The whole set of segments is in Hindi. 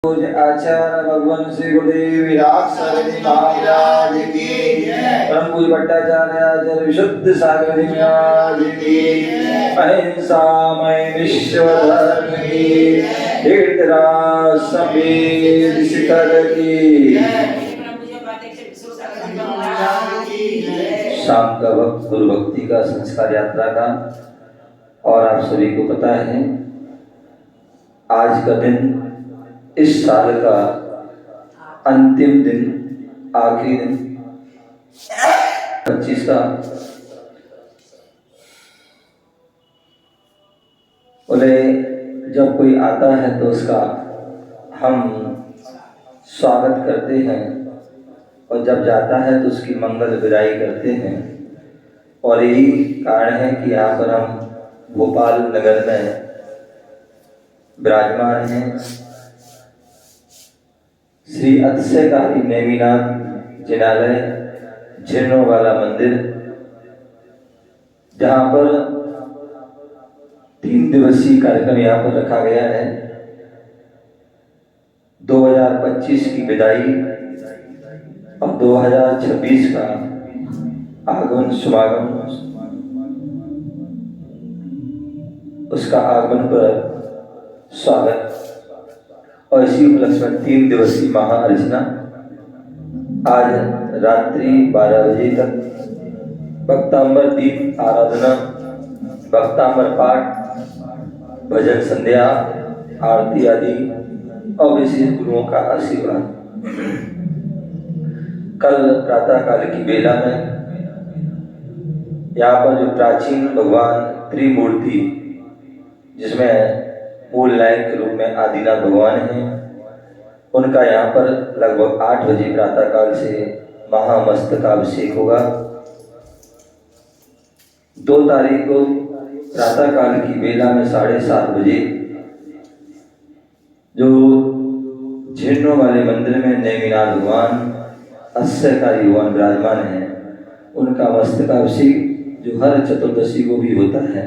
आचार्य भगवान श्री गुरुदेव विराट सरस्वती महाराज की परम पूज्य भट्टाचार्य आचार्य विशुद्ध सागर जी महाराज की अहिंसामय विश्व धर्म की तीर्थराज समेत शिखर की शाम का वक्त गुरु भक्ति का संस्कार यात्रा का। और आप सभी को पता है आज का दिन इस साल का अंतिम दिन, आखिरी दिन 25 का। बोले जब कोई आता है तो उसका हम स्वागत करते हैं और जब जाता है तो उसकी मंगल विदाई करते हैं। और यही कारण है कि यहाँ पर हम भोपाल नगर में विराजमान हैं। श्री अतिशयकारी नेमिनाथ जिनालय झिरनों वाला मंदिर, जहाँ पर 3 दिवसीय कार्यक्रम यहाँ पर रखा गया है। 2025 की विदाई और 2026 का आगमन शुभागमन, उसका आगमन पर स्वागत। और इसी उपलक्ष्य में 3 दिवसीय महाअर्चना आज रात्रि 12 बजे तक भक्तांबर दीप आराधना, भक्तांबर पाठ, भजन संध्या, आरती आदि और विशेष गुरुओं का आशीर्वाद। कल प्रातः काल की बेला में यहाँ पर जो प्राचीन भगवान त्रिमूर्ति, जिसमें मूल नायक के रूप में आदिनाथ भगवान हैं, उनका यहाँ पर लगभग 8 बजे प्रातः काल से महामस्तकाभिषेक होगा। 2 तारीख को प्रातः काल की बेला में 7:30 बजे जो झिरनों वाले मंदिर में नेमिनाथ भगवान अतिशयकारी भगवान विराजमान हैं, उनका मस्तकाभिषेक जो हर चतुर्दशी को भी होता है,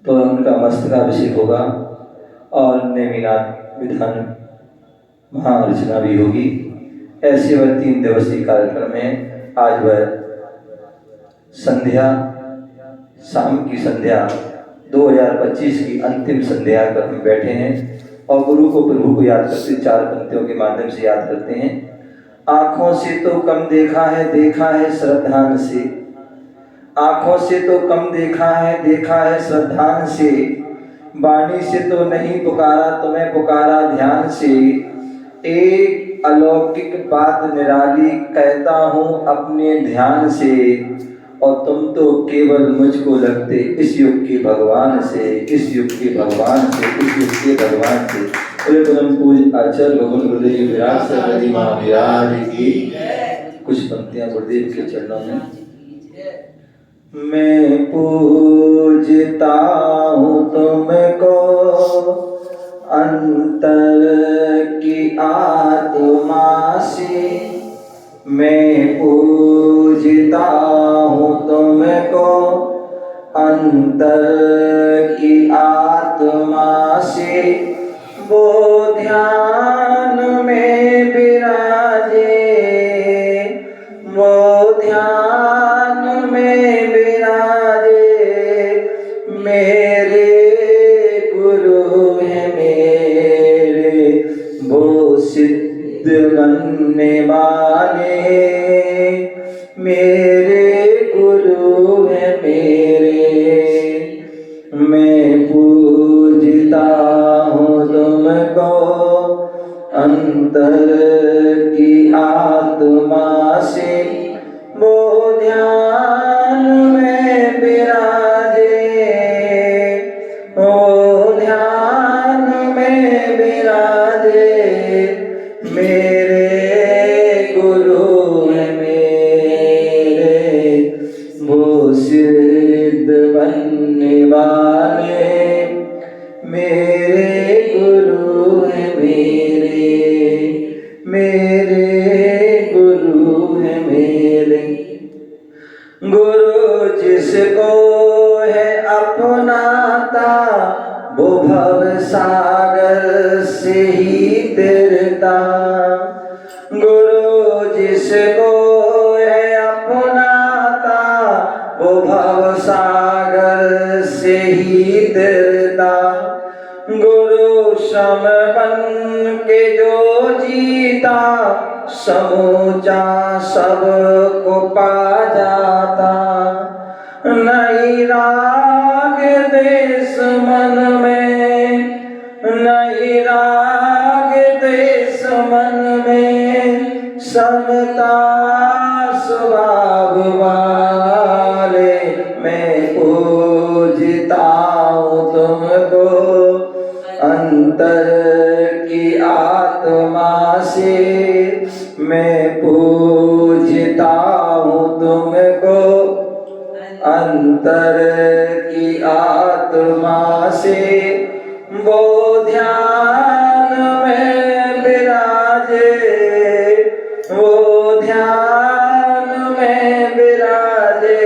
तो उनका मस्तकाभिषेक होगा और नेमिनाथ विधान महाअर्चना भी होगी। ऐसे वह 3 दिवसीय कार्यक्रम में आज वह संध्या, शाम की संध्या 2025 की अंतिम संध्या पर हम बैठे हैं और गुरु को, प्रभु को याद करते 4 पंक्तियों के माध्यम से याद करते हैं। आँखों से तो कम देखा है श्रद्धान से, आँखों से तो कम देखा है श्रद्धान से, वाणी से तो नहीं पुकारा तुम्हें पुकारा ध्यान से, एक अलौकिक बात निराली कहता हूँ अपने ध्यान से, और तुम तो केवल मुझको लगते इस युग के भगवान से, इस युग के भगवान से, इस युग के भगवान से। बोले परम पूज्य आचार्य भगवान गुरुदेव विराट सरस्वती महाराज की कुछ पंक्तियां गुरुदेव के चरणों में। मैं पूजता हूँ तुमको अंतर की आत्मा से, मैं पूजता हूँ तुमको अंतर की आत्मा से, वो ध्यान में विराजे, वो ध्यान में विराजे, मेरे गुरु है मेरे, वो सिद्ध बनने वाले, मेरे गुरु है मेरे। मैं पूजता हूँ तुमको अंतर की आत्मा से, वो ध्यान में विराजे, वो ध्यान में विराजे, मेरे गुरु है मेरे, वो सिद्ध बनने वाले, मेरे गुरु है मेरे, मेरे ही तिरता। गुरु जिसको है अपनाता वो भव सागर से ही तिरता। गुरु सम बन के जो जीता समूचा सब को पा जाता। नहीं राग देश मन में, नहीं राग देश मन में, समता स्वभाव वाले मैं पूजता हूँ तुमको अंतर की आत्मा से। मैं पूजता हूँ तुमको अंतर की आत्मा से। वो ध्यान में विराजे, वो ध्यान में विराजे,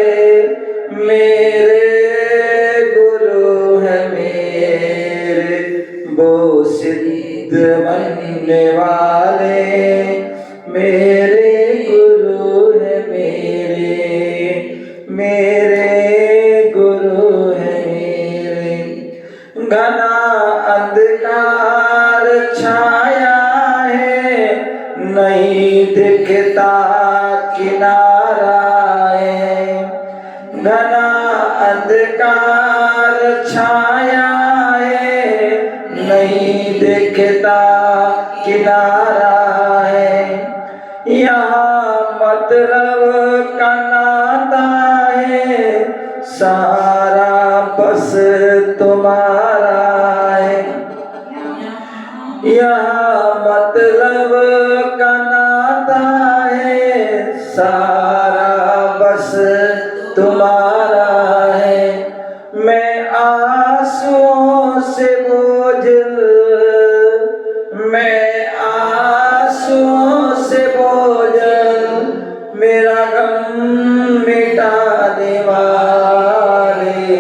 मेरे गुरु है मेरे वो सिद्ध बनने वाले। मेरे गुरु है मेरे गुरु है मेरे। घना अंधकार छाया है नहीं दिखता किनारा है। घना अंधकार छाया है नहीं दिखता किनारा है। यहाँ मतलब का नाता है सारा बस तुम्हारा है। यहाँ मतलब का नाता है सारा बस तुम्हारा है। मैं आंसुओं से बोझल, मैं आंसुओं से बोझल, मेरा गम मिटाने वाले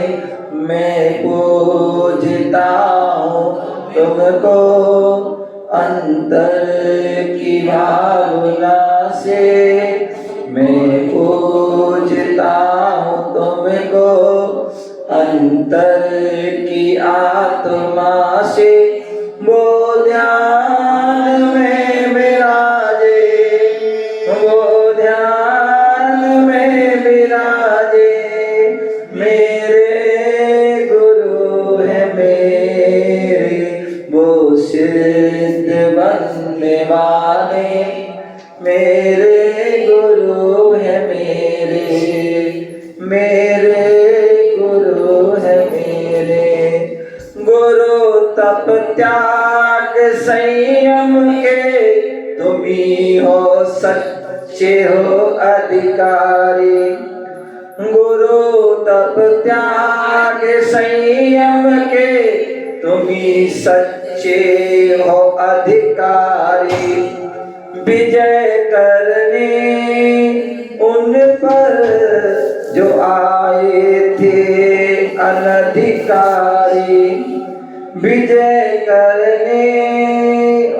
मैं पूजता हूँ तुमको अंतर की भावना से। मैं पूजता हूँ तुमको अंतर की आत्मा से। वो ध्यान में विराजे, वो ध्यान में विराजे, मेरे गुरु है मेरे वो सिद्ध बनने वाले। मेरे गुरु है मेरे गुरु है मेरे। गुरु तप त्याग संयम के तुम ही हो सच्चे हो अधिकारी। गुरु तप त्याग संयम के तुम ही सच्चे हो अधिकारी। विजय करने उन पर जो आए थे अनधिकारी। विजय करने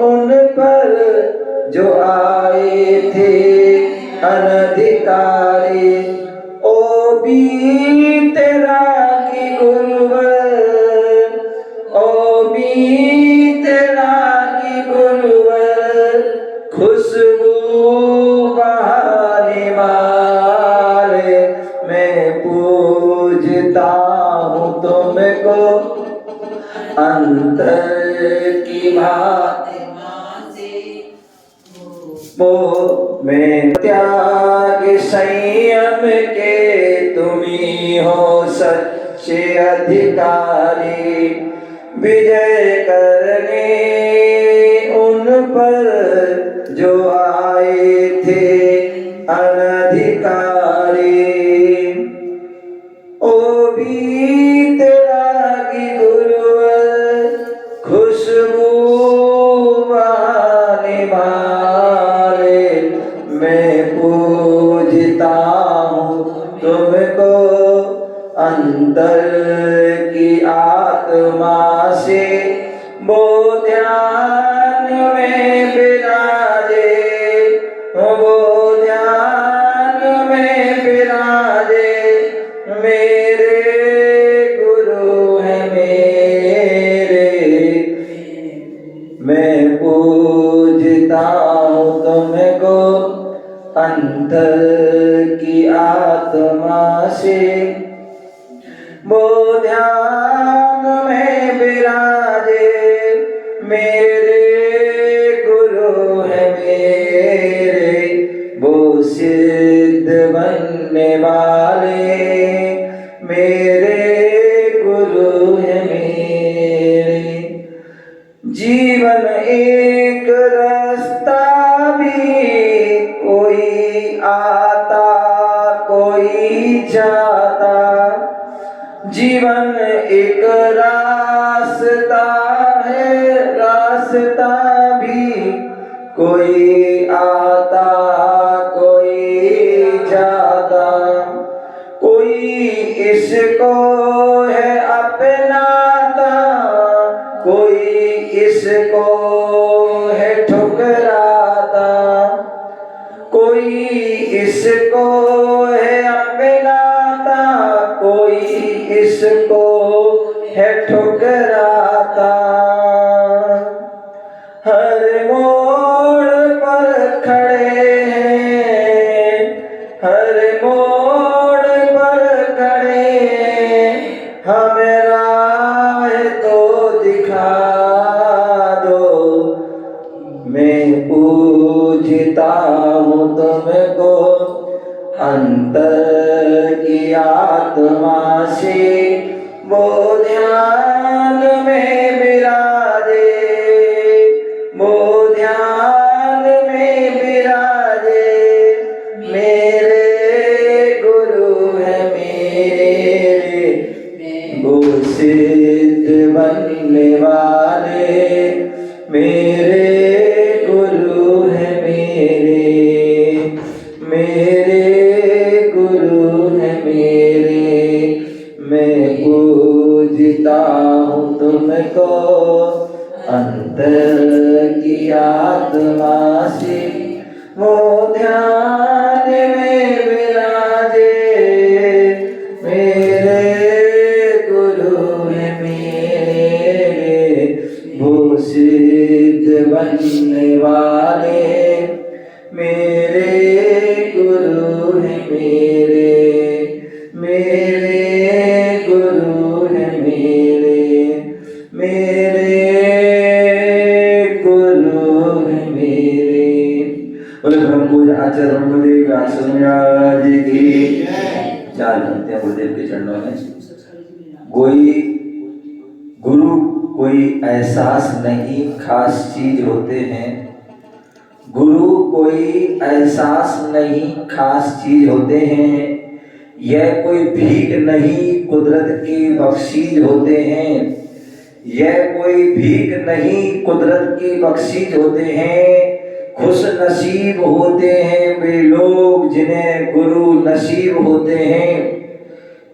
उन पर जो आए थे अनधिकारी। ओ भी तेरा की गुरुवर, ओ भी तेरा की गुरुवर, खुशबू बहाने वाले मैं पूजता हूँ तुमको अंतर की भावना से। वो मैं त्याग संयम के तुम ही हो सच्चे अधिकारी। विजय करने उन पर जो आए थे अनधिकारी। ओ भी तेरा की गुरुवर, खुशबू बहाने वाले मैं पूजता हूँ तुमको अंतर की आत्मा से। वो मैं पूजता हूँ तुमको अंतर की आत्मा से, वो ध्यान में विराजे मेरे गुरु है मेरे, वो सिद्ध बनने वाले मेरे गुरु है मेरे। जीवन एक रास्ता भी कोई आता कोई जाता, जीवन एक रास्ता है, रास्ता भी कोई आता कोई जाता, कोई इसको है अपनाता कोई इसको है ठुकराता, कोई इसको है अपनाता कोई इसको है ठुकराता। हर मोड़ पर खड़े हैं, हर मोड़ पर खड़े हैं, हमें राह तो दिखा दो। मैं पूजता हूँ तुमको अंतर की आत्मा से, वो ध्यान में विराजे, वो ध्यान में विराजे मेरे गुरु है मेरे, वो सिद्ध बनने वाले मेरे गुरु है मेरे, मेरे गुरु है मेरे। मैं पूजता हूँ तुमको अंतर की आत्मा से, वो ध्यान में विराजे मेरे गुरु है मेरे, वो सिद्ध बनने वाले मेरे गुरु है मेरे, मेरे गुरु है मेरे, मेरे गुरु है मेरे। बोले ब्रह्म पूज आचार्य ब्रह्मदेव व्यास जी की चार बनते हैं गुरुदेव के चरणों में। कोई गुरु कोई एहसास नहीं खास चीज होते हैं, गुरु कोई एहसास नहीं खास चीज होते हैं, यह कोई भीख नहीं कुदरत की बख्शीश होते हैं, यह कोई भीख नहीं कुदरत की बख्शीश होते हैं। खुश नसीब होते हैं वे लोग जिन्हें गुरु नसीब होते हैं,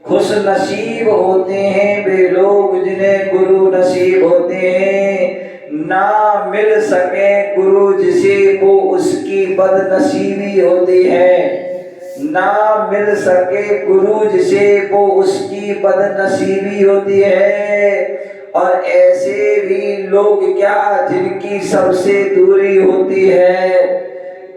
खुश नसीब होते हैं वे लोग जिन्हें गुरु नसीब होते हैं। ना मिल सके गुरु जिसे वो उसकी बदनसीबी होती है, ना मिल सके गुरु जिसे वो उसकी बदनसीबी होती है। और ऐसे भी लोग क्या जिनकी सबसे दूरी होती है,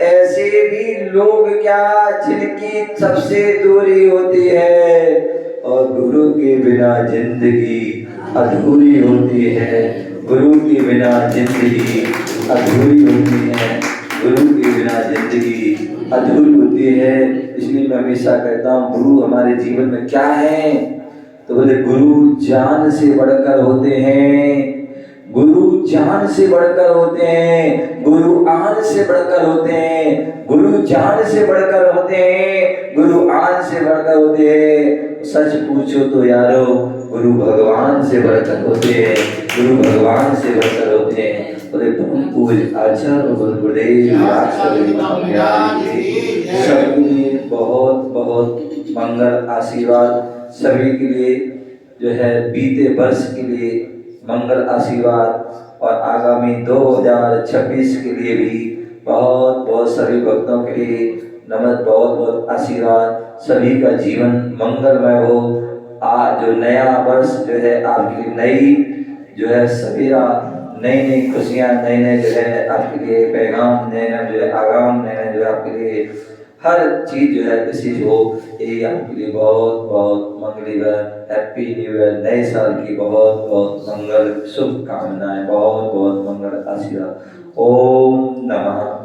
ऐसे भी लोग क्या जिनकी सबसे दूरी होती है। और गुरु के बिना जिंदगी अधूरी होती है, गुरु के बिना जिंदगी अधूरी होती है, गुरु के बिना जिंदगी अधूरी होती है। इसलिए मैं हमेशा कहता हूँ गुरु हमारे जीवन में क्या है, तो बोले गुरु जान से बढ़कर होते हैं, गुरु जान से बढ़कर होते हैं, गुरु आन से बढ़कर होते हैं, गुरु जान से बढ़कर होते हैं, गुरु आन से बढ़कर होते हैं। सच पूछो तो यारो गुरु भगवान से बढ़कर होते हैं, गुरु भगवान से बढ़कर होते हैं। बोले ब्रह्म पूज आचार्य गुरुदेव सबके लिए बहुत बहुत मंगल आशीर्वाद, सभी के लिए जो है बीते वर्ष के लिए मंगल आशीर्वाद और आगामी 2026 के लिए भी बहुत बहुत सभी भक्तों के लिए नमन, बहुत बहुत आशीर्वाद। सभी का जीवन मंगलमय हो। आज जो नया वर्ष जो है आपकी नई जो है सवेरा नई नई खुशियाँ, नए नए जो है आपके लिए पैगाम, नए नए जो है आगाम, नए नए जो है आपके लिए हर चीज़ जो है मैसेज हो, यही आपके लिए बहुत बहुत मंगलवार हैप्पी न्यू ईयर, नए साल की बहुत बहुत मंगल शुभकामनाएं, बहुत बहुत मंगल आशीर्वाद। ओम नमः